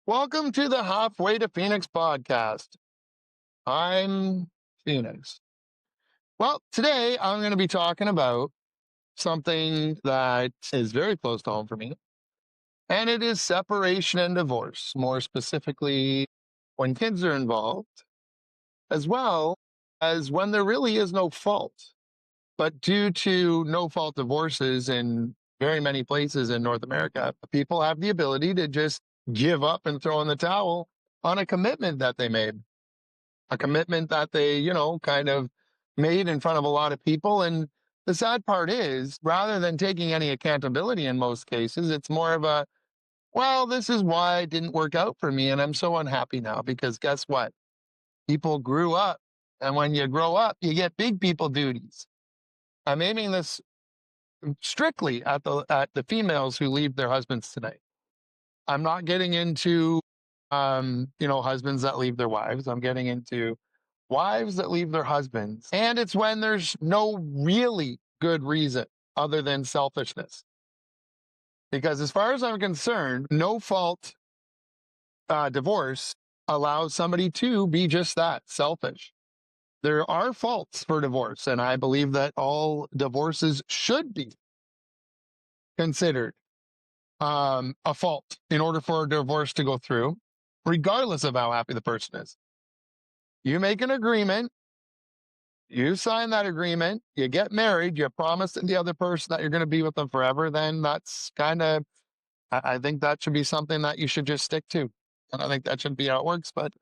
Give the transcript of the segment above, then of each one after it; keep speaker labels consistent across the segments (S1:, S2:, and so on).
S1: Welcome to the Halfway to Phoenix podcast. I'm Phoenix. Well, today I'm going to be talking about something that is very close to home for me, and it is separation and divorce, more specifically when kids are involved, as well as when there really is no fault. But due to no fault divorces in very many places in North America, people have the ability to just give up and throw in the towel on a commitment that they made, a commitment that they, kind of made in front of a lot of people. And the sad part is, rather than taking any accountability in most cases, it's more of a, well, this is why it didn't work out for me. And I'm so unhappy now because guess what? People grew up. And when you grow up, you get big people duties. I'm aiming this strictly at the females who leave their husbands tonight. I'm not getting into husbands that leave their wives. I'm getting into wives that leave their husbands. And it's when there's no really good reason other than selfishness. Because as far as I'm concerned, no fault divorce allows somebody to be just that, selfish. There are faults for divorce, and I believe that all divorces should be considered a fault in order for a divorce to go through, regardless of how happy the person is. You make an agreement, you sign that agreement, you get married, you promise the other person that you're going to be with them forever, then that's kind of, I think that should be something that you should just stick to. And I think that should be how it works. But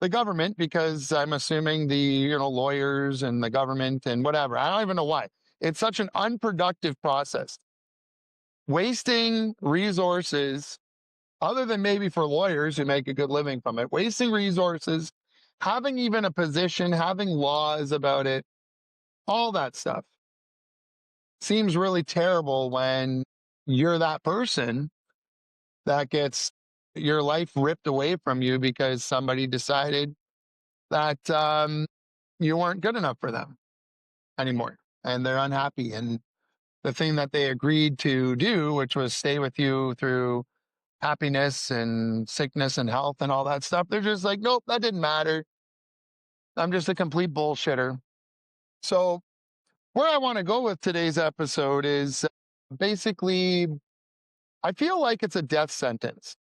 S1: the government, because I'm assuming the, lawyers and the government and whatever, I don't even know why. It's such an unproductive process. Wasting resources, other than maybe for lawyers who make a good living from it, wasting resources, having even a position, having laws about it, all that stuff seems really terrible when you're that person that gets your life ripped away from you because somebody decided that you weren't good enough for them anymore and they're unhappy. And the thing that they agreed to do, which was stay with you through happiness and sickness and health and all that stuff, they're just like, nope, that didn't matter. I'm just a complete bullshitter. So, where I want to go with today's episode is basically, I feel like it's a death sentence.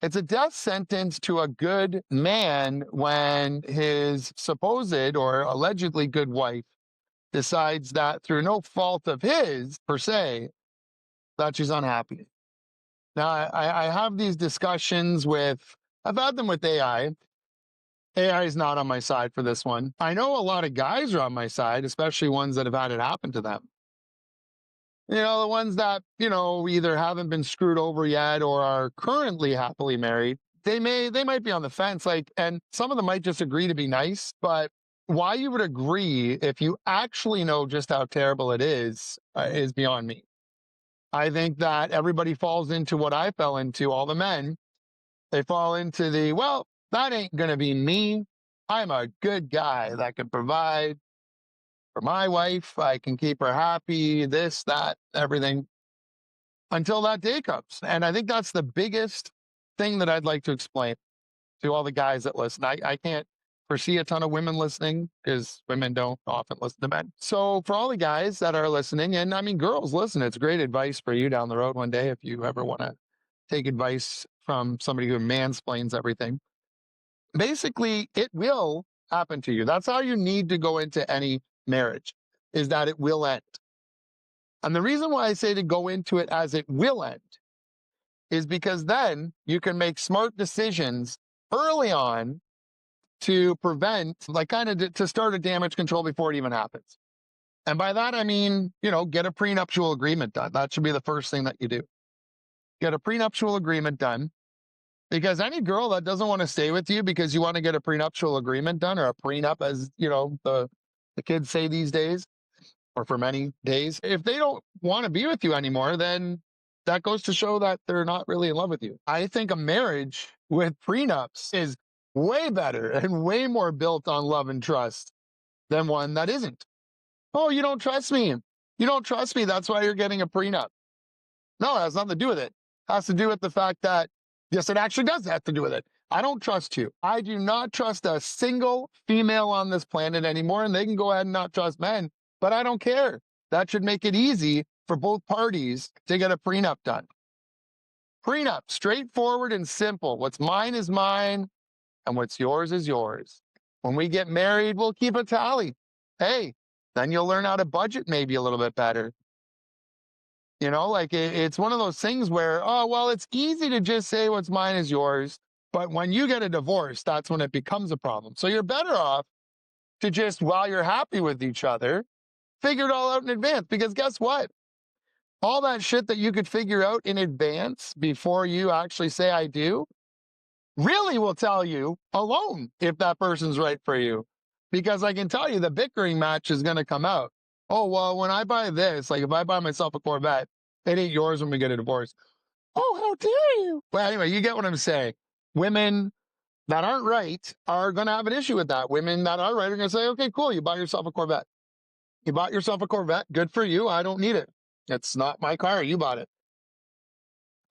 S1: It's a death sentence to a good man when his supposed or allegedly good wife decides that through no fault of his, per se, that she's unhappy. Now, I have these discussions I've had them with AI. AI is not on my side for this one. I know a lot of guys are on my side, especially ones that have had it happen to them. The ones that, either haven't been screwed over yet or are currently happily married. They might be on the fence, and some of them might just agree to be nice, but why you would agree if you actually know just how terrible it is beyond me. I think that everybody falls into what I fell into, all the men. They fall into well, that ain't going to be me. I'm a good guy that can provide for my wife. I can keep her happy, this, that, everything, until that day comes. And I think that's the biggest thing that I'd like to explain to all the guys that listen. I can't foresee a ton of women listening because women don't often listen to men. So for all the guys that are listening, and I mean, girls, listen, it's great advice for you down the road one day if you ever want to take advice from somebody who mansplains everything. Basically, it will happen to you. That's how you need to go into any marriage, is that it will end. And the reason why I say to go into it as it will end is because then you can make smart decisions early on to prevent, to start a damage control before it even happens. And by that, I mean, get a prenuptial agreement done. That should be the first thing that you do. Get a prenuptial agreement done. Because any girl that doesn't want to stay with you because you want to get a prenuptial agreement done, or a prenup, as the kids say these days, or for many days, if they don't want to be with you anymore, then that goes to show that they're not really in love with you. I think a marriage with prenups is way better and way more built on love and trust than one that isn't. Oh, you don't trust me. You don't trust me. That's why you're getting a prenup. No, it has nothing to do with it. It has to do with the fact that Yes, it actually does have to do with it. I don't trust you. I do not trust a single female on this planet anymore, and they can go ahead and not trust men, but I don't care. That should make it easy for both parties to get a prenup done. Prenup, straightforward and simple. What's mine is mine, and what's yours is yours. When we get married, we'll keep a tally. Hey, then you'll learn how to budget maybe a little bit better. You know, like it's one of those things where, oh, well, it's easy to just say what's mine is yours. But when you get a divorce, that's when it becomes a problem. So you're better off to just, while you're happy with each other, figure it all out in advance. Because guess what? All that shit that you could figure out in advance before you actually say I do really will tell you alone if that person's right for you. Because I can tell you the bickering match is going to come out. Oh, well, when I buy this, like if I buy myself a Corvette, it ain't yours when we get a divorce. Oh, how dare you? Well, anyway, you get what I'm saying. Women that aren't right are going to have an issue with that. Women that are right are going to say, okay, cool, you bought yourself a Corvette. You bought yourself a Corvette. Good for you. I don't need it. It's not my car. You bought it.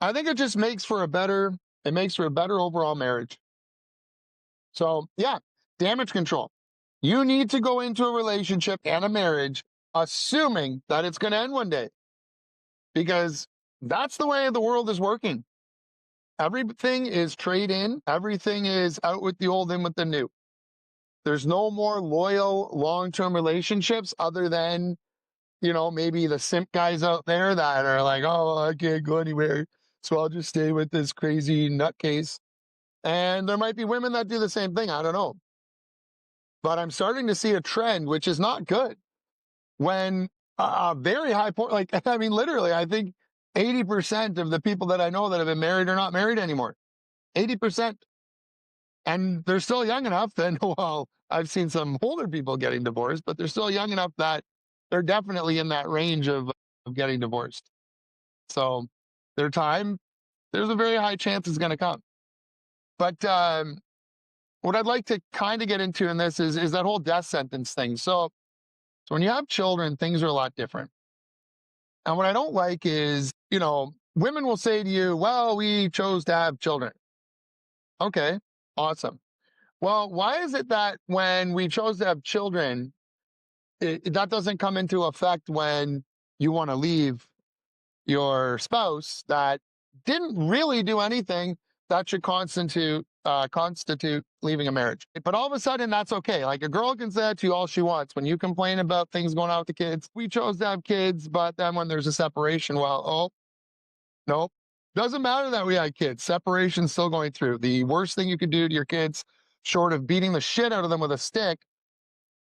S1: I think it just makes for a better, it makes for a better overall marriage. So yeah, damage control. You need to go into a relationship and a marriage assuming that it's going to end one day, because that's the way the world is working. Everything is trade in. Everything is out with the old, in with the new. There's no more loyal long-term relationships other than, you know, maybe the simp guys out there that are like, oh, I can't go anywhere, so I'll just stay with this crazy nutcase. And there might be women that do the same thing. I don't know. But I'm starting to see a trend, which is not good. When a very high point, like, I mean, literally, I think 80% of the people that I know that have been married are not married anymore. 80%. And they're still young enough that, well, I've seen some older people getting divorced, but they're still young enough that they're definitely in that range of getting divorced. So their time, there's a very high chance it's going to come. But what I'd like to kind of get into in this is that whole death sentence thing. So when you have children, things are a lot different. And what I don't like is, you know, women will say to you, well, we chose to have children. Okay, awesome. Well, why is it that when we chose to have children, that doesn't come into effect when you want to leave your spouse that didn't really do anything that should constitute leaving a marriage? But all of a sudden, that's okay. Like, a girl can say that to you all she wants. When you complain about things going on with the kids, we chose to have kids, but then when there's a separation, well, oh, nope. Doesn't matter that we had kids. Separation's still going through. The worst thing you could do to your kids, short of beating the shit out of them with a stick,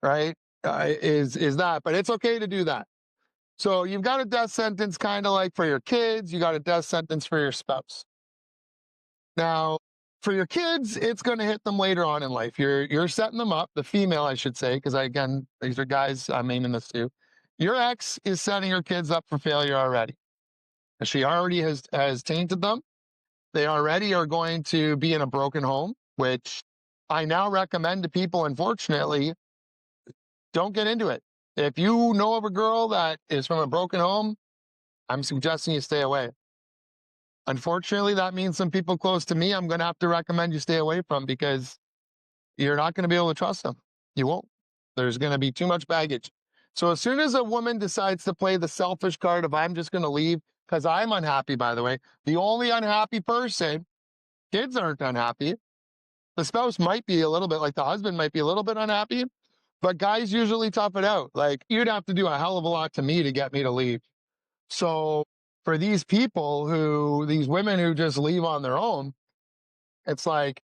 S1: right, is that. But it's okay to do that. So you've got a death sentence kind of like for your kids. You got a death sentence for your spouse. Now, for your kids, it's going to hit them later on in life. You're setting them up, the female, I should say, because again, these are guys I'm aiming this to. Your ex is setting your kids up for failure already. She already has tainted them. They already are going to be in a broken home, which I now recommend to people, unfortunately, don't get into it. If you know of a girl that is from a broken home, I'm suggesting you stay away. Unfortunately, that means some people close to me I'm going to have to recommend you stay away from, because you're not going to be able to trust them. You won't. There's going to be too much baggage. So as soon as a woman decides to play the selfish card of I'm just going to leave because I'm unhappy, by the way, the only unhappy person, kids aren't unhappy. The spouse might be a little bit, like the husband might be a little bit unhappy, but guys usually tough it out. Like, you'd have to do a hell of a lot to me to get me to leave. So for these people these women who just leave on their own, it's like,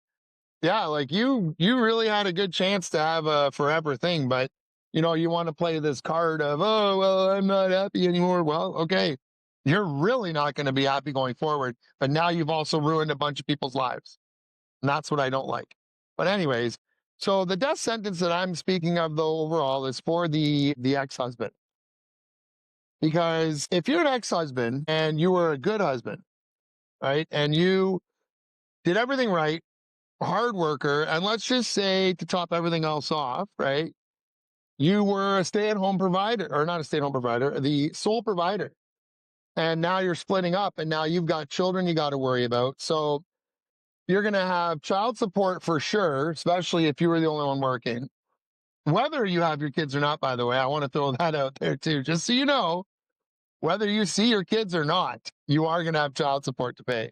S1: yeah, like you really had a good chance to have a forever thing, but you know, you want to play this card of, oh, well, I'm not happy anymore. Well, okay, you're really not going to be happy going forward, but now you've also ruined a bunch of people's lives. And that's what I don't like. But anyways, so the death sentence that I'm speaking of, though, overall is for the ex-husband. Because if you're an ex-husband and you were a good husband, right, and you did everything right, hard worker, and let's just say, to top everything else off, right, you were a stay-at-home provider, or not a stay-at-home provider, the sole provider. And now you're splitting up, and now you've got children you got to worry about. So You're going to have child support for sure, especially if you were the only one working. Whether you have your kids or not, by the way, I want to throw that out there too, just so you know, whether you see your kids or not, you are going to have child support to pay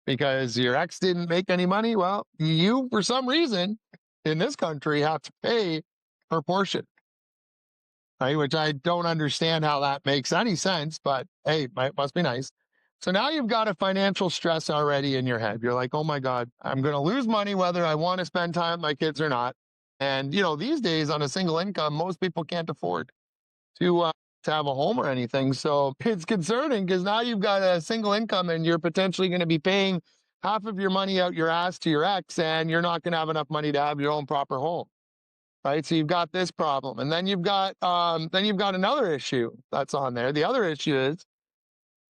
S1: because your ex didn't make any money. Well, you, for some reason, in this country, have to pay her portion, right? Which I don't understand how that makes any sense, but hey, it must be nice. So now you've got a financial stress already in your head. You're like, oh my God, I'm going to lose money whether I want to spend time with my kids or not. And, these days on a single income, most people can't afford to have a home or anything. So it's concerning because now you've got a single income and you're potentially going to be paying half of your money out your ass to your ex, and you're not going to have enough money to have your own proper home. Right. So you've got this problem. And then you've got another issue that's on there. The other issue is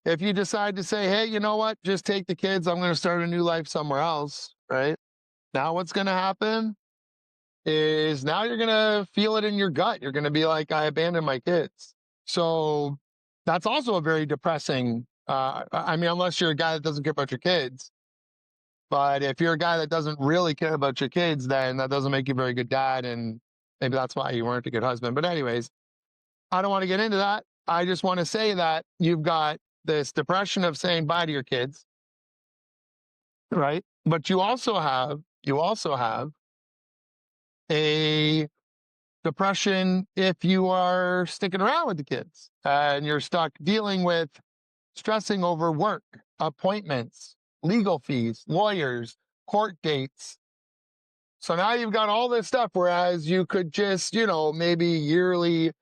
S1: if you decide to say, hey, you know what, just take the kids, I'm going to start a new life somewhere else. Right. Now what's going to happen is now you're going to feel it in your gut. You're going to be like, I abandoned my kids. So that's also a very depressing, I mean, unless you're a guy that doesn't care about your kids. But if you're a guy that doesn't really care about your kids, then that doesn't make you a very good dad. And maybe that's why you weren't a good husband. But anyways, I don't want to get into that. I just want to say that you've got this depression of saying bye to your kids, right? But you also have a depression if you are sticking around with the kids and you're stuck dealing with stressing over work, appointments, legal fees, lawyers, court dates. So now you've got all this stuff, whereas you could just, maybe yearly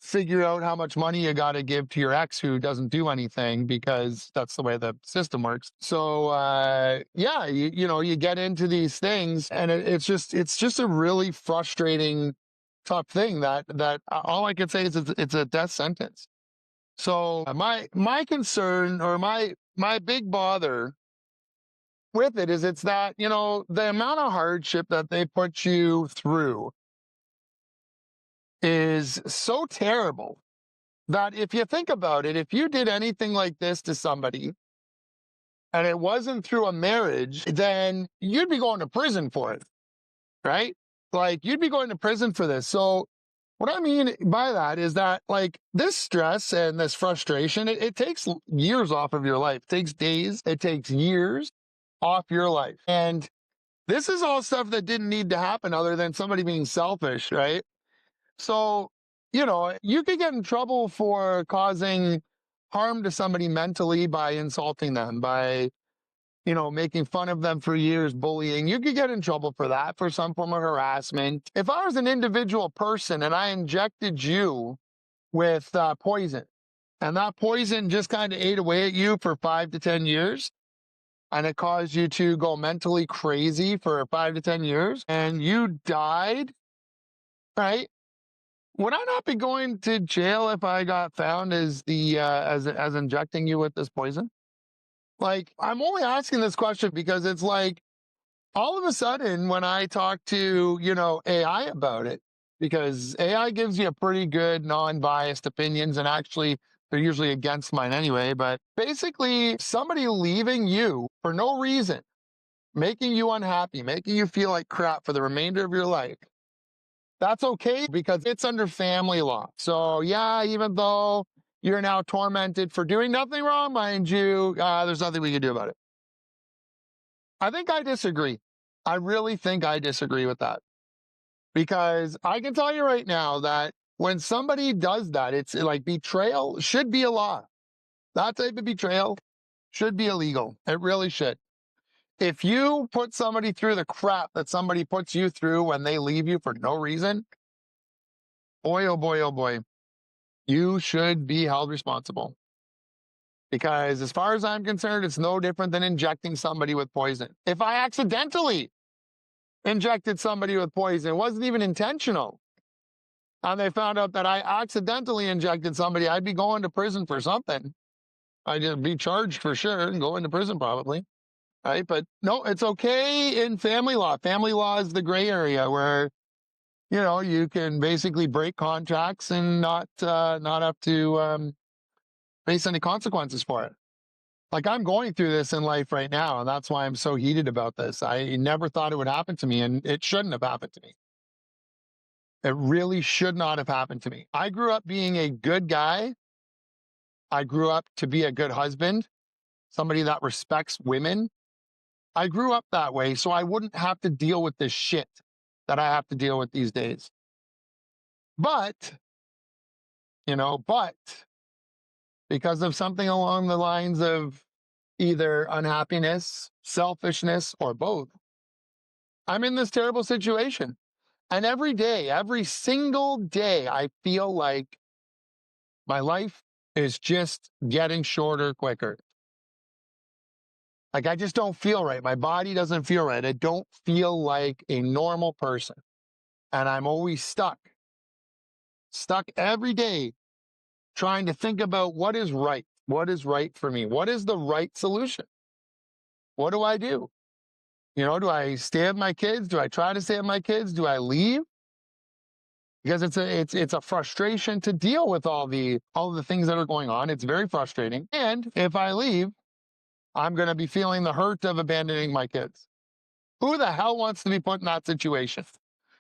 S1: figure out how much money you got to give to your ex who doesn't do anything because that's the way the system works. So, yeah, you get into these things and it's just a really frustrating, tough thing that all I can say is it's a death sentence. So my concern or my big bother with it is it's that, the amount of hardship that they put you through is so terrible that if you think about it, if you did anything like this to somebody and it wasn't through a marriage, then you'd be going to prison for it, right? Like you'd be going to prison for this. So what I mean by that is that like this stress and this frustration, it takes years off of your life. It takes days, it takes years off your life. And this is all stuff that didn't need to happen other than somebody being selfish, right? So, you could get in trouble for causing harm to somebody mentally by insulting them, by, making fun of them for years, bullying. You could get in trouble for that, for some form of harassment. If I was an individual person and I injected you with poison, and that poison just kind of ate away at you for 5 to 10 years, and it caused you to go mentally crazy for 5 to 10 years, and you died, right? Would I not be going to jail if I got found as as injecting you with this poison? Like, I'm only asking this question because it's like all of a sudden when I talk to, AI about it, because AI gives you a pretty good non-biased opinions, and actually they're usually against mine anyway, but basically somebody leaving you for no reason, making you unhappy, making you feel like crap for the remainder of your life, that's okay because it's under family law. So yeah, even though you're now tormented for doing nothing wrong, mind you, there's nothing we can do about it. I think I disagree. I really think I disagree with that because I can tell you right now that when somebody does that, it's like betrayal should be a law. That type of betrayal should be illegal. It really should. If you put somebody through the crap that somebody puts you through when they leave you for no reason, boy, oh boy, oh boy, you should be held responsible. Because as far as I'm concerned, it's no different than injecting somebody with poison. If I accidentally injected somebody with poison, it wasn't even intentional, and they found out that I accidentally injected somebody, I'd be going to prison for something. I'd be charged for sure and go into prison probably. Right? But no, it's okay in family law. Family law is the gray area where you can basically break contracts and not have to face any consequences for it. Like, I'm going through this in life right now, and that's why I'm so heated about this. I never thought it would happen to me, and it shouldn't have happened to me. It really should not have happened to me. I grew up being a good guy. I grew up to be a good husband, somebody that respects women. I grew up that way so I wouldn't have to deal with this shit that I have to deal with these days. But, but because of something along the lines of either unhappiness, selfishness, or both, I'm in this terrible situation. And every day, every single day, I feel like my life is just getting shorter quicker. Like, I just don't feel right. My body doesn't feel right. I don't feel like a normal person. And I'm always stuck every day trying to think about what is right. What is right for me? What is the right solution? What do I do? Do I stay with my kids? Do I try to stay with my kids? Do I leave? Because it's a frustration to deal with all the things that are going on. It's very frustrating. And if I leave, I'm going to be feeling the hurt of abandoning my kids. Who the hell wants to be put in that situation?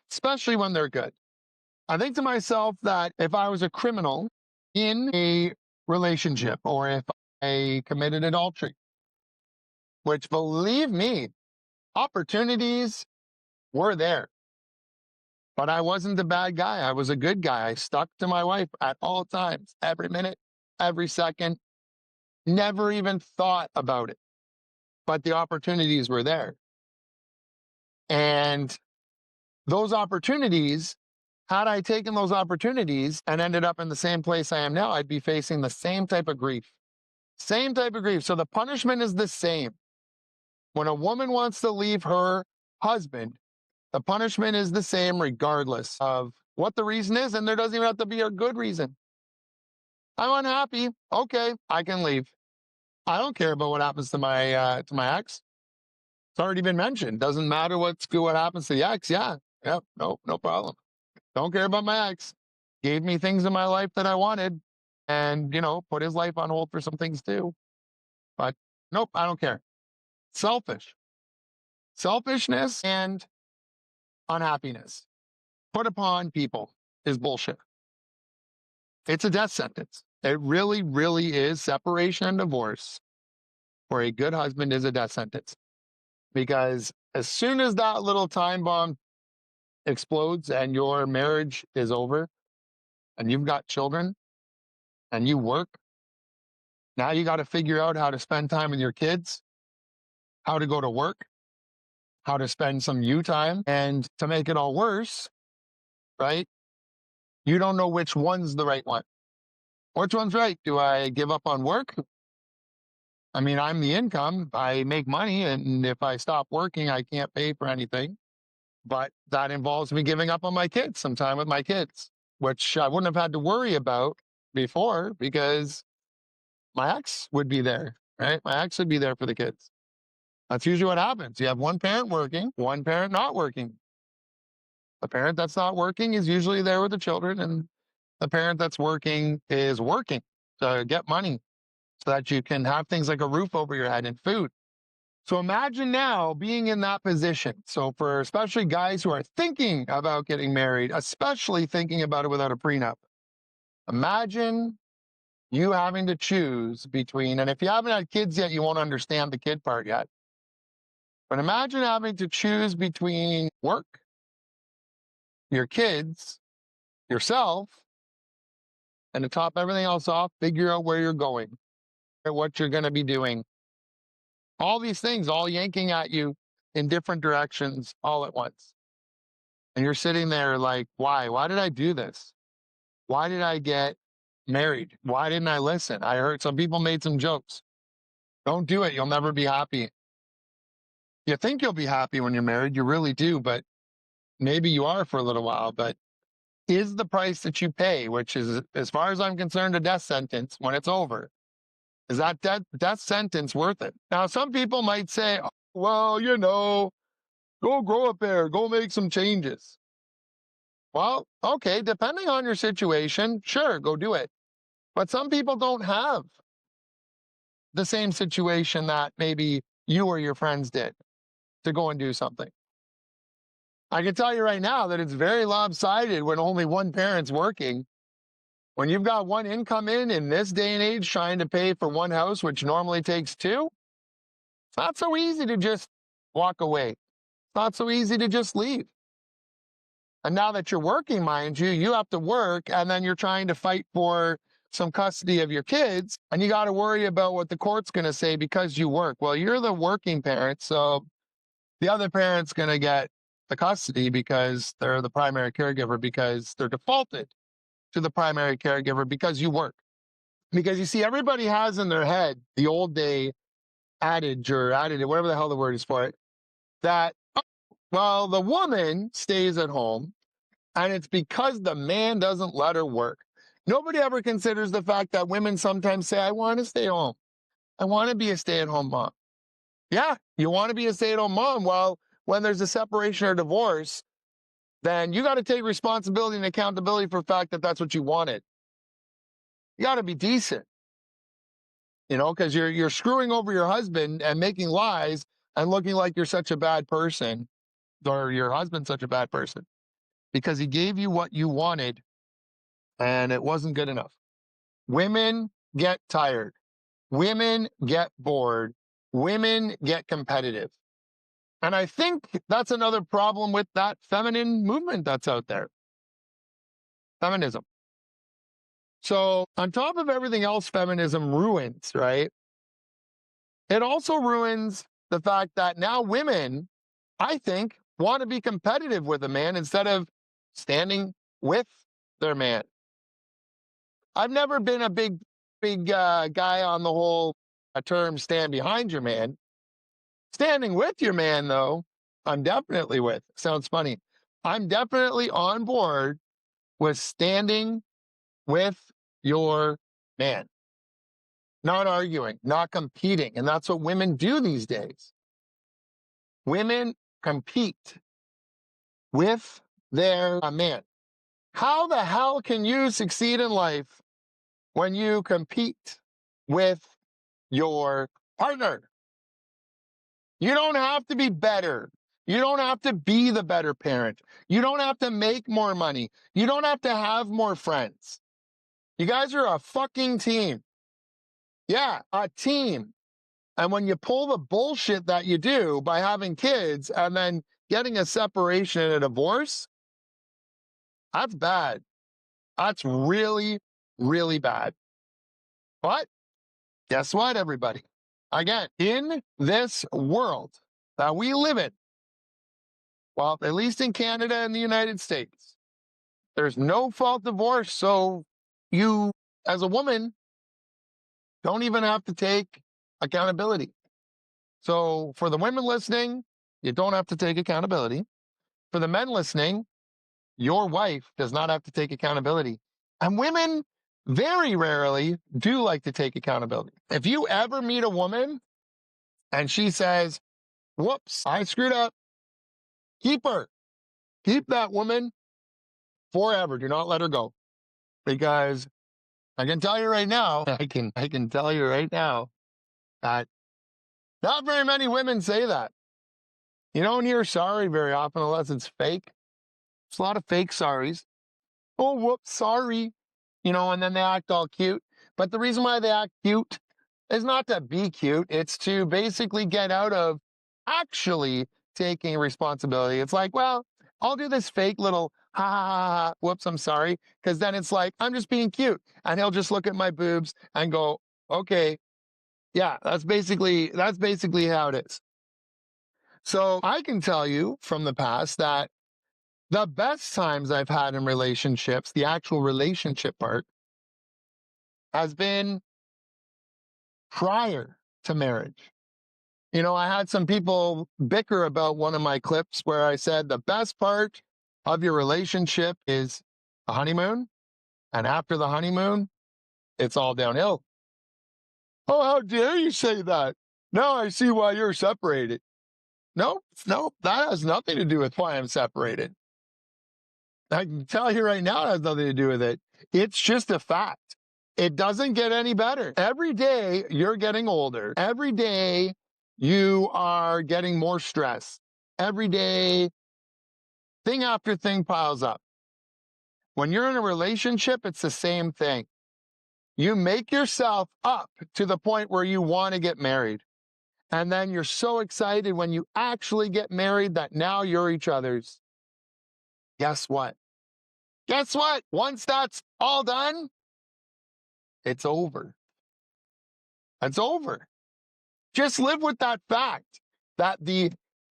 S1: Especially when they're good. I think to myself that if I was a criminal in a relationship or if I committed adultery, which, believe me, opportunities were there. But I wasn't the bad guy. I was a good guy. I stuck to my wife at all times, every minute, every second, never even thought about it. But the opportunities were there. And those opportunities, had I taken those opportunities and ended up in the same place I am now, I'd be facing the same type of grief. Same type of grief. So the punishment is the same. When a woman wants to leave her husband, the punishment is the same regardless of what the reason is, and there doesn't even have to be a good reason. I'm unhappy. Okay, I can leave. I don't care about what happens to my ex. It's already been mentioned. Doesn't matter what happens to the ex. Yeah, no problem. Don't care about my ex. Gave me things in my life that I wanted, and put his life on hold for some things too. But nope, I don't care. Selfishness and unhappiness put upon people is bullshit. It's a death sentence. It really, really is. Separation and divorce for a good husband is a death sentence. Because as soon as that little time bomb explodes and your marriage is over and you've got children and you work, now you got to figure out how to spend time with your kids, how to go to work, how to spend some you time. And to make it all worse, right? You don't know which one's the right one. Which one's right? Do I give up on work? I mean, I'm the income. I make money. And if I stop working, I can't pay for anything. But that involves me giving up on my kids, some time with my kids, which I wouldn't have had to worry about before because my ex would be there, right? My ex would be there for the kids. That's usually what happens. You have one parent working, one parent not working. The parent that's not working is usually there with the children, and the parent that's working is working to get money so that you can have things like a roof over your head and food. So imagine now being in that position. So for especially guys who are thinking about getting married, especially thinking about it without a prenup, imagine you having to choose between, and if you haven't had kids yet, you won't understand the kid part yet. But imagine having to choose between work, your kids, yourself, and to top everything else off, figure out where you're going, what you're going to be doing. All these things all yanking at you in different directions all at once. And you're sitting there like, why? Why did I do this? Why did I get married? Why didn't I listen? I heard some people made some jokes. Don't do it. You'll never be happy. You think you'll be happy when you're married. You really do. But maybe you are for a little while. But is the price that you pay, which is, as far as I'm concerned, a death sentence when it's over, is that death sentence worth it? Now, some people might say, "Oh, well, go grow a pair, go make some changes." Well, okay, depending on your situation, sure, go do it. But some people don't have the same situation that maybe you or your friends did to go and do something. I can tell you right now that it's very lopsided when only one parent's working. When you've got one income in this day and age trying to pay for one house, which normally takes two, it's not so easy to just walk away. It's not so easy to just leave. And now that you're working, mind you, you have to work and then you're trying to fight for some custody of your kids and you got to worry about what the court's going to say because you work. Well, you're the working parent, so the other parent's going to get the custody because they're the primary caregiver, because they're defaulted to the primary caregiver because you work. Because you see, everybody has in their head the old day adage or adage, whatever the hell the word is for it, that, oh, well, the woman stays at home and it's because the man doesn't let her work. Nobody ever considers the fact that women sometimes say, I want to stay home. I want to be a stay-at-home mom. Yeah, you want to be a stay-at-home mom. Well, when there's a separation or divorce, then you got to take responsibility and accountability for the fact that that's what you wanted. You got to be decent, because you're screwing over your husband and making lies and looking like you're such a bad person, or your husband's such a bad person, because he gave you what you wanted and it wasn't good enough. Women get tired. Women get bored. Women get competitive. And I think that's another problem with that feminine movement that's out there. Feminism. So on top of everything else feminism ruins, right? It also ruins the fact that now women, I think, want to be competitive with a man instead of standing with their man. I've never been a big guy on the whole term stand behind your man. Standing with your man, though, I'm definitely with. Sounds funny. I'm definitely on board with standing with your man. Not arguing, not competing. And that's what women do these days. Women compete with their man. How the hell can you succeed in life when you compete with your partner? You don't have to be better. You don't have to be the better parent. You don't have to make more money. You don't have to have more friends. You guys are a fucking team. Yeah, a team. And when you pull the bullshit that you do by having kids and then getting a separation and a divorce, that's bad. That's really, really bad. But guess what, everybody? Again, in this world that we live in, well, at least in Canada and the United States, there's no fault divorce. So you, as a woman, don't even have to take accountability. So for the women listening, you don't have to take accountability. For the men listening, your wife does not have to take accountability. And women very rarely do like to take accountability. If you ever meet a woman and she says, whoops, I screwed up, keep her. Keep that woman forever. Do not let her go. Because I can tell you right now, I can tell you right now that not very many women say that. You don't hear sorry very often unless it's fake. There's a lot of fake sorries. Oh, whoops, sorry. And then they act all cute. But the reason why they act cute is not to be cute. It's to basically get out of actually taking responsibility. It's like, well, I'll do this fake little ha ha ha ha, whoops, I'm sorry. Because then it's like, I'm just being cute. And he'll just look at my boobs and go, okay, yeah, that's basically how it is. So I can tell you from the past that the best times I've had in relationships, the actual relationship part, has been prior to marriage. I had some people bicker about one of my clips where I said the best part of your relationship is the honeymoon. And after the honeymoon, it's all downhill. Oh, how dare you say that? Now I see why you're separated. No, that has nothing to do with why I'm separated. I can tell you right now, it has nothing to do with it. It's just a fact. It doesn't get any better. Every day you're getting older. Every day you are getting more stress. Every day, thing after thing piles up. When you're in a relationship, it's the same thing. You make yourself up to the point where you want to get married. And then you're so excited when you actually get married that now you're each other's. Guess what? Guess what? Once that's all done, it's over. It's over. Just live with that fact that the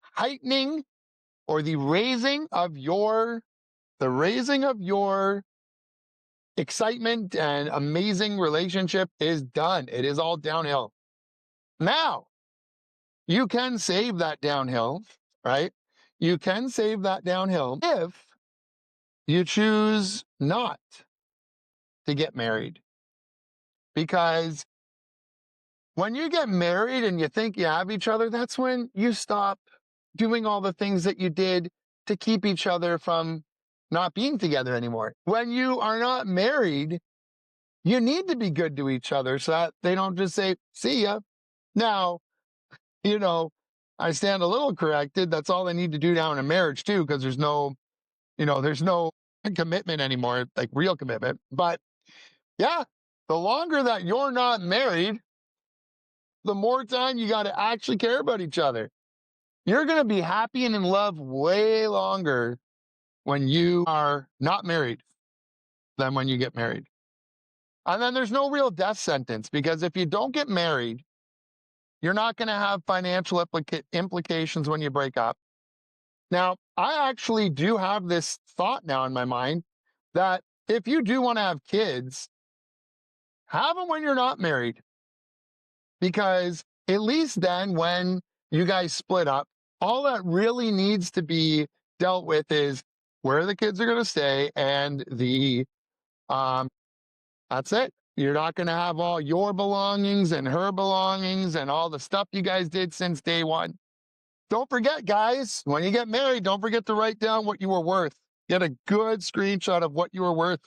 S1: heightening or the raising of your excitement and amazing relationship is done. It is all downhill. Now, you can save that downhill, right? You can save that downhill if you choose not to get married. Because when you get married and you think you have each other, that's when you stop doing all the things that you did to keep each other from not being together anymore. When you are not married, you need to be good to each other so that they don't just say, see ya. Now, I stand a little corrected. That's all they need to do now in a marriage too, because there's no commitment anymore, like real commitment. But yeah, the longer that you're not married, the more time you got to actually care about each other. You're going to be happy and in love way longer when you are not married than when you get married. And then there's no real death sentence, because if you don't get married, you're not going to have financial implications when you break up. Now, I actually do have this thought now in my mind that if you do want to have kids, have them when you're not married. Because at least then when you guys split up, all that really needs to be dealt with is where the kids are going to stay, and that's it. You're not going to have all your belongings and her belongings and all the stuff you guys did since day one. Don't forget, guys, when you get married, don't forget to write down what you were worth. Get a good screenshot of what you were worth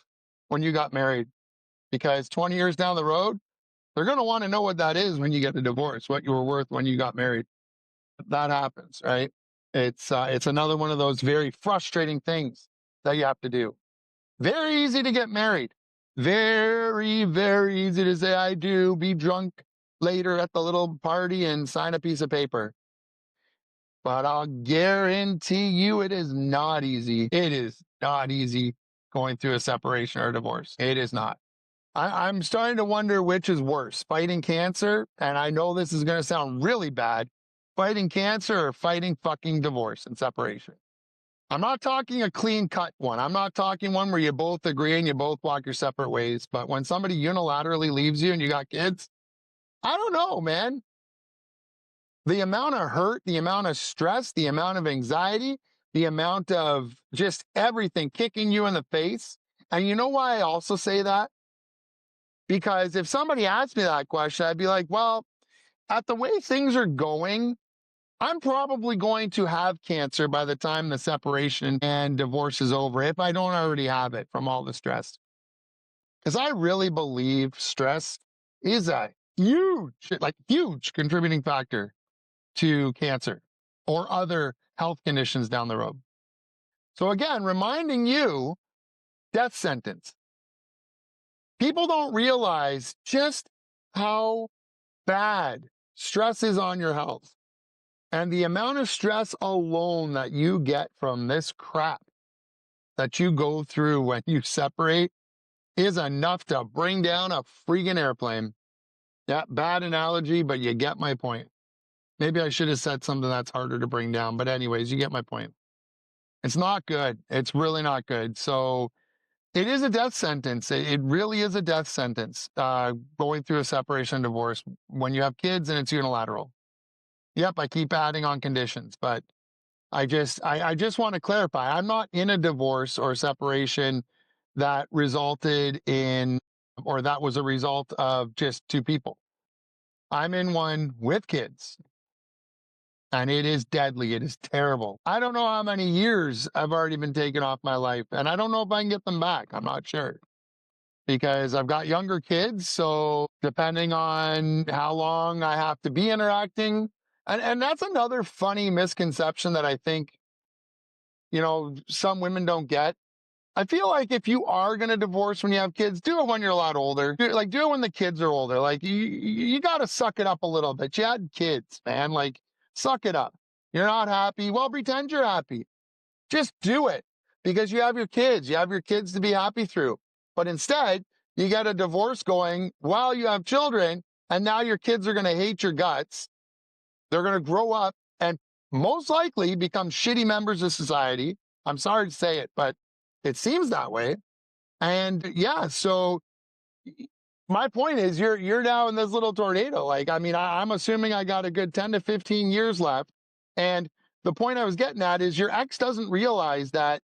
S1: when you got married, because 20 years down the road, they're going to want to know what that is when you get a divorce, what you were worth when you got married. That happens, right? It's another one of those very frustrating things that you have to do. Very easy to get married. Very, very easy to say, I do, be drunk later at the little party and sign a piece of paper. But I'll guarantee you it is not easy. It is not easy going through a separation or a divorce. It is not. I'm starting to wonder which is worse, fighting cancer, and I know this is going to sound really bad, fighting cancer or fighting fucking divorce and separation. I'm not talking a clean cut one. I'm not talking one where you both agree and you both walk your separate ways. But when somebody unilaterally leaves you and you got kids, I don't know, man. The amount of hurt, the amount of stress, the amount of anxiety, the amount of just everything kicking you in the face. And you know why I also say that? Because if somebody asked me that question, I'd be like, well, at the way things are going, I'm probably going to have cancer by the time the separation and divorce is over, if I don't already have it from all the stress. Because I really believe stress is a huge contributing factor to cancer or other health conditions down the road. So again, reminding you, death sentence. People don't realize just how bad stress is on your health. And the amount of stress alone that you get from this crap that you go through when you separate is enough to bring down a freaking airplane. Yeah, bad analogy, but you get my point. Maybe I should have said something that's harder to bring down, but anyways, you get my point. It's not good. It's really not good. So it is a death sentence. It really is a death sentence, going through a separation and divorce when you have kids and it's unilateral. Yep, I keep adding on conditions, but I just want to clarify. I'm not in a divorce or separation that resulted in, or that was a result of just two people. I'm in one with kids, and it is deadly. It is terrible. I don't know how many years I've already been taken off my life, and I don't know if I can get them back. I'm not sure. because I've got younger kids. So depending on how long I have to be interacting, and that's another funny misconception that I think, some women don't get. I feel like if you are going to divorce when you have kids, do it when you're a lot older. Do it when the kids are older. Like you got to suck it up a little bit. You had kids, man. Like suck it up. You're not happy. Well, pretend you're happy. Just do it because you have your kids. You have your kids to be happy through. But instead, you get a divorce going while you have children, and now your kids are going to hate your guts. They're going to grow up and most likely become shitty members of society. I'm sorry to say it, but it seems that way. And yeah, so my point is you're now in this little tornado. Like, I mean, I'm assuming I got a good 10 to 15 years left. And the point I was getting at is your ex doesn't realize that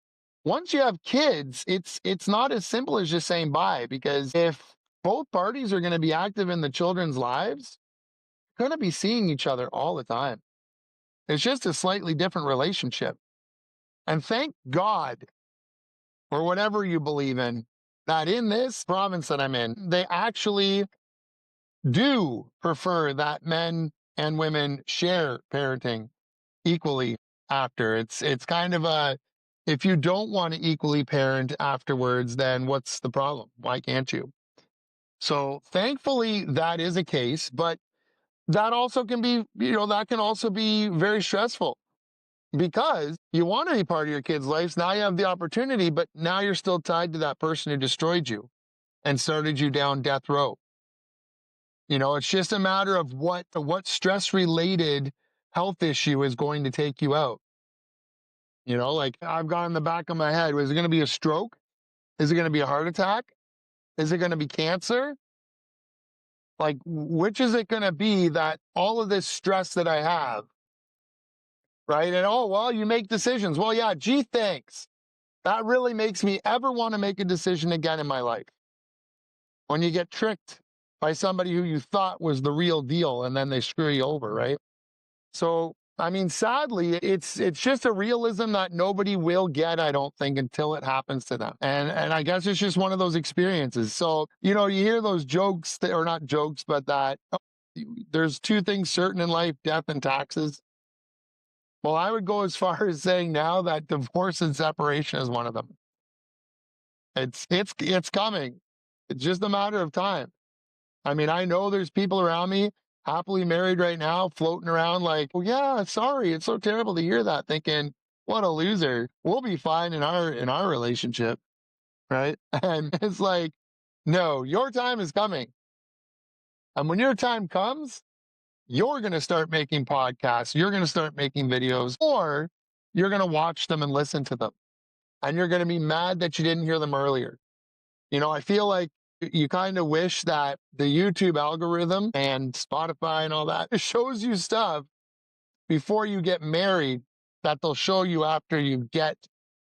S1: once you have kids, it's not as simple as just saying bye, because if both parties are going to be active in the children's lives, you're going to be seeing each other all the time. It's just a slightly different relationship. And thank God, or whatever you believe in, that in this province that I'm in, they actually do prefer that men and women share parenting equally after. It's kind of a, if you don't want to equally parent afterwards, then what's the problem? Why can't you? So thankfully that is a case, but that also can be, that can also be very stressful because you want to be part of your kids' lives. Now you have the opportunity, but now you're still tied to that person who destroyed you and started you down death row. It's just a matter of what stress-related health issue is going to take you out. Like I've got in the back of my head, is it going to be a stroke? Is it going to be a heart attack? Is it going to be cancer? Like, which is it going to be that all of this stress that I have, right? And oh, well, you make decisions. Well, yeah, gee, thanks. That really makes me ever want to make a decision again in my life. When you get tricked by somebody who you thought was the real deal and then they screw you over, right? So, I mean, sadly, it's just a realism that nobody will get, I don't think, until it happens to them. And I guess it's just one of those experiences. So, you hear those jokes, or not jokes, but that there's two things certain in life, death and taxes. Well, I would go as far as saying now that divorce and separation is one of them. It's coming. It's just a matter of time. I mean, I know there's people around me happily married right now, floating around like, oh yeah, sorry, it's so terrible to hear that, thinking, what a loser. We'll be fine in our relationship, right? And it's like, no, your time is coming. And when your time comes, you're going to start making podcasts, you're going to start making videos, or you're going to watch them and listen to them. And you're going to be mad that you didn't hear them earlier. I feel like you kind of wish that the YouTube algorithm and Spotify and all that shows you stuff before you get married that they'll show you after you get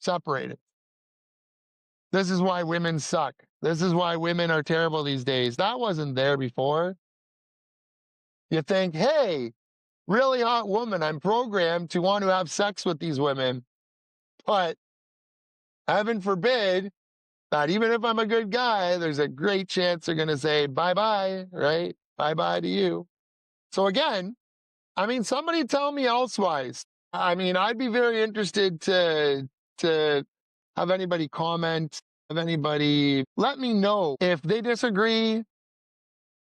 S1: separated. This is why women suck. This is why women are terrible these days. That wasn't there before. You think, hey, really hot woman, I'm programmed to want to have sex with these women, but heaven forbid that even if I'm a good guy, there's a great chance they're going to say bye-bye, right? Bye-bye to you. So again, I mean, somebody tell me elsewise. I mean, I'd be very interested to have anybody comment, have anybody let me know if they disagree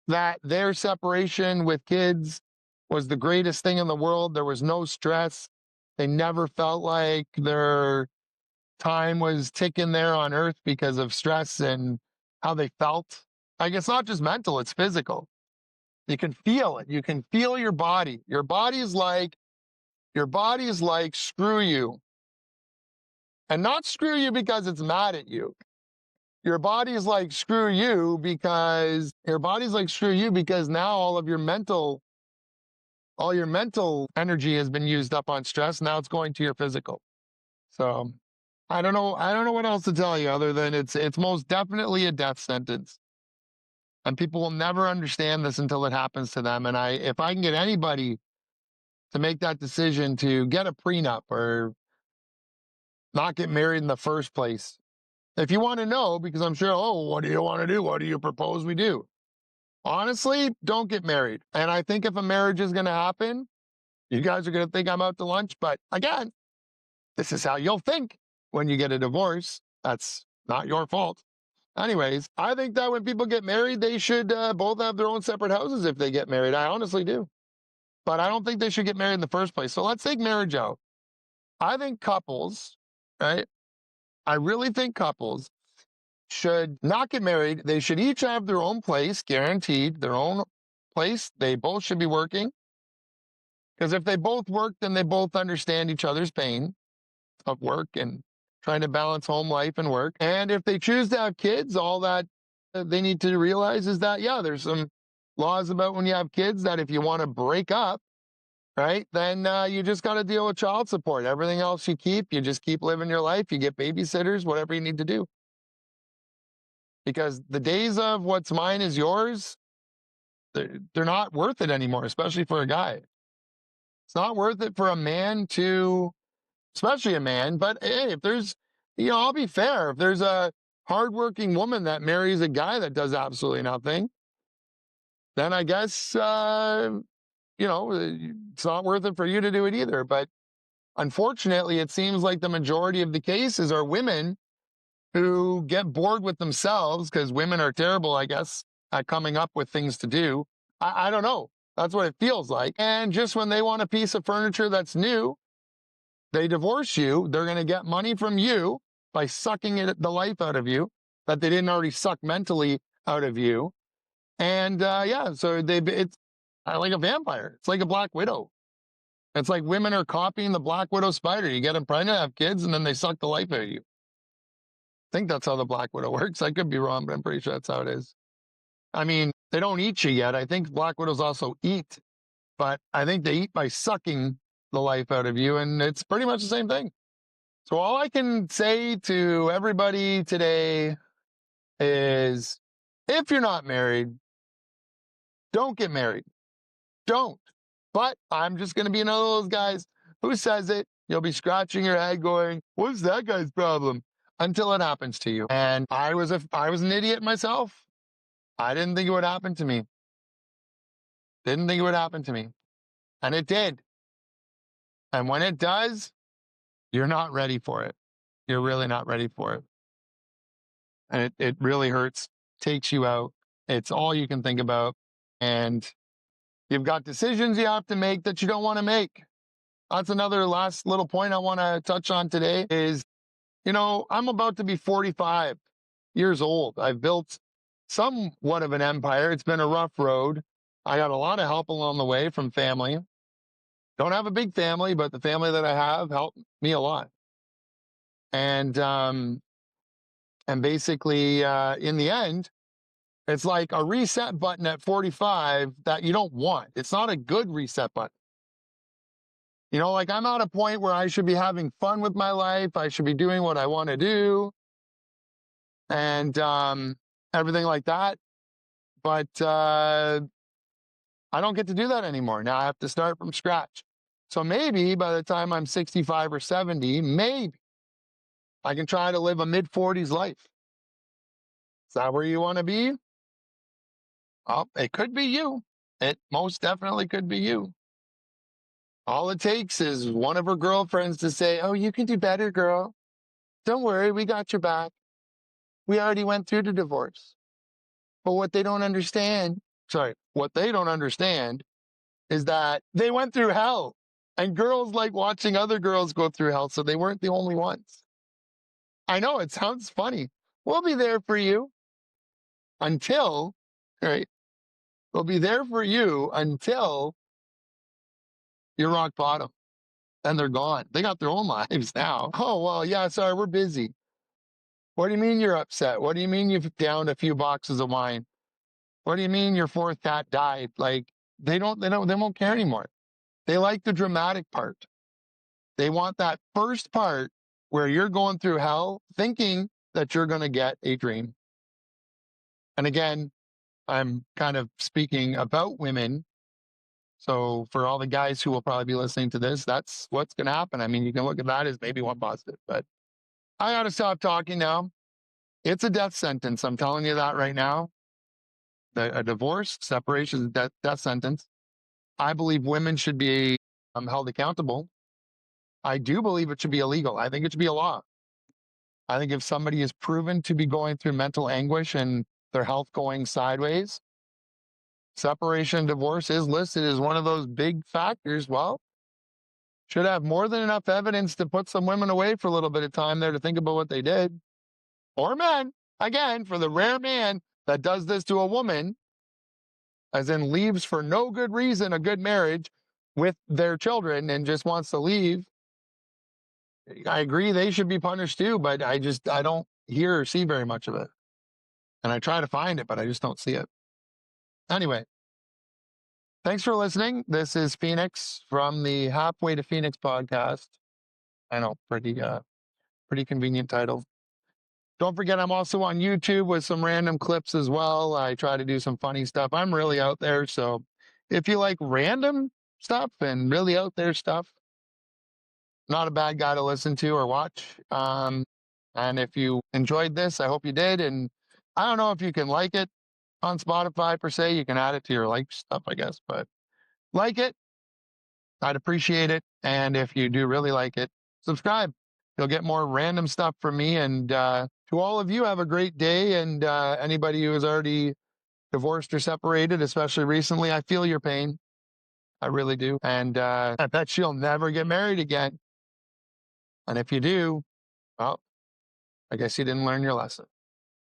S1: that their separation with kids was the greatest thing in the world. There was no stress. They never felt like their time was ticking there on earth because of stress and how they felt. Like, it's not just mental, it's physical. You can feel it. You can feel your body. Your body is like, screw you. And not screw you because it's mad at you. Your body's like, screw you because now all your mental energy has been used up on stress. Now it's going to your physical. So I don't know what else to tell you other than it's most definitely a death sentence. And people will never understand this until it happens to them. And if I can get anybody to make that decision to get a prenup or not get married in the first place, If you want to know, because I'm sure, oh, what do you want to do? What do you propose we do? Honestly, don't get married. And I think if a marriage is going to happen, you guys are going to think I'm out to lunch. But again, this is how you'll think when you get a divorce. That's not your fault. Anyways, I think that when people get married, they should both have their own separate houses if they get married. I honestly do. But I don't think they should get married in the first place. So let's take marriage out. I think couples, right? I really think couples should not get married. They should each have their own place, guaranteed, their own place. They both should be working. Because if they both work, then they both understand each other's pain of work and trying to balance home life and work. And if they choose to have kids, all that they need to realize is that, yeah, there's some laws about when you have kids that if you want to break up, right, then you just got to deal with child support. Everything else you just keep living your life. You get babysitters, whatever you need to do. Because the days of what's mine is yours, they're not worth it anymore, especially for a guy. It's not worth it for a man to, especially a man, but hey, if there's, I'll be fair. If there's a hardworking woman that marries a guy that does absolutely nothing, then I guess, it's not worth it for you to do it either. But unfortunately, it seems like the majority of the cases are women who get bored with themselves because women are terrible, I guess, at coming up with things to do. I don't know. That's what it feels like. And just when they want a piece of furniture that's new, they divorce you. They're going to get money from you by sucking the life out of you that they didn't already suck mentally out of you. And so it's like a vampire. It's like a Black Widow. It's like women are copying the Black Widow spider. You get them pregnant, have kids, and then they suck the life out of you. I think that's how the Black Widow works. I could be wrong, but I'm pretty sure that's how it is. I mean, they don't eat you yet. I think Black Widows also eat, but I think they eat by sucking the life out of you, and it's pretty much the same thing. So all I can say to everybody today is, if you're not married, don't get married. Don't. But I'm just going to be another of those guys who says it. You'll be scratching your head going, what's that guy's problem? Until it happens to you. And I was an idiot myself. I didn't think it would happen to me. Didn't think it would happen to me. And it did. And when it does, you're not ready for it. You're really not ready for it. And it really hurts, takes you out. It's all you can think about. And you've got decisions you have to make that you don't want to make. That's another last little point I want to touch on today is, I'm about to be 45 years old. I've built somewhat of an empire. It's been a rough road. I got a lot of help along the way from family. Don't have a big family, but the family that I have helped me a lot. And basically, in the end, it's like a reset button at 45 that you don't want. It's not a good reset button. Like I'm at a point where I should be having fun with my life. I should be doing what I want to do and everything like that. But I don't get to do that anymore. Now I have to start from scratch. So maybe by the time I'm 65 or 70, maybe I can try to live a mid-40s life. Is that where you want to be? Oh, it could be you. It most definitely could be you. All it takes is one of her girlfriends to say, oh, you can do better, girl. Don't worry, we got your back. We already went through the divorce. But what they don't understand is that they went through hell. And girls like watching other girls go through hell, so they weren't the only ones. I know, it sounds funny. We'll be there for you until, right? We'll be there for you until you're rock bottom. And they're gone. They got their own lives now. Oh, well, yeah, sorry, we're busy. What do you mean you're upset? What do you mean you've downed a few boxes of wine? What do you mean your fourth cat died? Like, they won't care anymore. They like the dramatic part. They want that first part where you're going through hell thinking that you're going to get a dream. And again, I'm kind of speaking about women. So for all the guys who will probably be listening to this, that's what's going to happen. I mean, you can look at that as maybe one positive, but I got to stop talking now. It's a death sentence. I'm telling you that right now. A divorce, separation, is a death sentence. I believe women should be held accountable. I do believe it should be illegal. I think it should be a law. I think if somebody is proven to be going through mental anguish and their health going sideways, separation and divorce is listed as one of those big factors. Well, should have more than enough evidence to put some women away for a little bit of time there to think about what they did. Or men, again, for the rare man that does this to a woman, as in leaves for no good reason a good marriage with their children and just wants to leave. I agree they should be punished too, but I don't hear or see very much of it. And I try to find it, but I just don't see it. Anyway, thanks for listening. This is Phoenix from the Halfway to Phoenix podcast. I know, pretty convenient title. Don't forget, I'm also on YouTube with some random clips as well. I try to do some funny stuff. I'm really out there. So if you like random stuff and really out there stuff, not a bad guy to listen to or watch. And if you enjoyed this, I hope you did. And I don't know if you can like it on Spotify per se. You can add it to your like stuff, I guess, but like it. I'd appreciate it. And if you do really like it, subscribe. You'll get more random stuff from me. And to all of you, have a great day. And anybody who is already divorced or separated, especially recently, I feel your pain. I really do. And I bet you'll never get married again. And if you do, well, I guess you didn't learn your lesson.